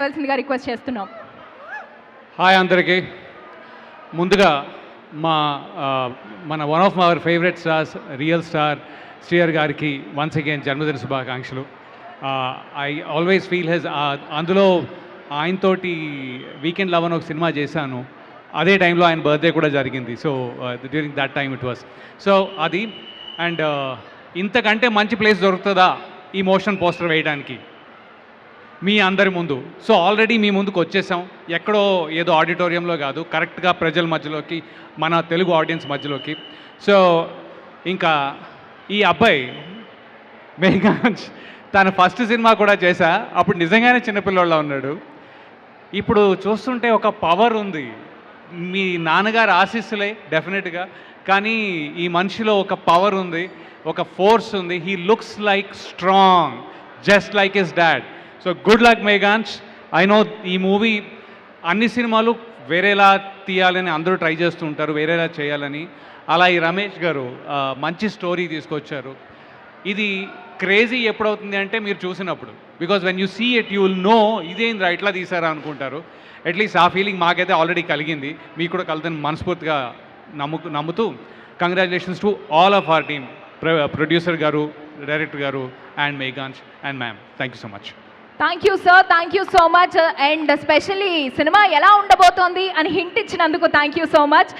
కావాల్సిందిగా రిక్వెస్ట్ చేస్తున్నాం. హాయ్ అందరికీ. ముందుగా మా మన one of our favourite stars, real star Srihari గారికి వన్స్ అగైన్ జన్మదిన శుభాకాంక్షలు. ఐ ఆల్వేస్ ఫీల్ హెజ్ అందులో ఆయనతోటి వీకెండ్ లవ్ అని ఒక సినిమా చేశాను. అదే టైంలో ఆయన బర్త్డే కూడా జరిగింది. So during that time it was. So అది అండ్ ఇంతకంటే మంచి ప్లేస్ దొరుకుతుందా ఈ మోషన్ పోస్టర్ వేయడానికి మీ అందరి ముందు. సో ఆల్రెడీ మీ ముందుకు వచ్చేసాం. ఎక్కడో ఏదో ఆడిటోరియంలో కాదు, కరెక్ట్గా ప్రజల మధ్యలోకి, మన తెలుగు ఆడియన్స్ మధ్యలోకి. సో ఇంకా ఈ అబ్బాయి మేఘాంష్ తన ఫస్ట్ సినిమా కూడా చేశా, అప్పుడు నిజంగానే చిన్నపిల్లోళ్ళ ఉన్నాడు. ఇప్పుడు చూస్తుంటే ఒక పవర్ ఉంది. మీ నాన్నగారు ఆశీస్సులే డెఫినెట్గా, కానీ ఈ మనిషిలో ఒక పవర్ ఉంది, ఒక ఫోర్స్ ఉంది. He looks like strong just like his dad. So good luck Meghansh. I know ఈ మూవీ అన్ని సినిమాలు వేరేలా తీయాలని అందరూ ట్రై చేస్తూ ఉంటారు, వేరేలా చేయాలని. అలా ఈ రమేష్ గారు మంచి స్టోరీ తీసుకొచ్చారు. ఇది క్రేజీ ఎప్పుడవుతుంది అంటే మీరు చూసినప్పుడు, because when you see it you will know ఇదేంద్రా ఇట్లా తీసారా అనుకుంటారు. అట్లీస్ట్ ఆ ఫీలింగ్ మాకైతే ఆల్రెడీ కలిగింది, మీకు కూడా కలుగుతుంది మనస్ఫూర్తిగా నమ్ముతూ congratulations to all of our team, producer గారు, డైరెక్టర్ గారు and Meghansh and ma'am. Thank you so much. Thank you sir, thank you so much. And specially cinema ఎలా ఉండబోతోంది అని హింట్ ఇచ్చినందుకు థ్యాంక్ యూ సో మచ్.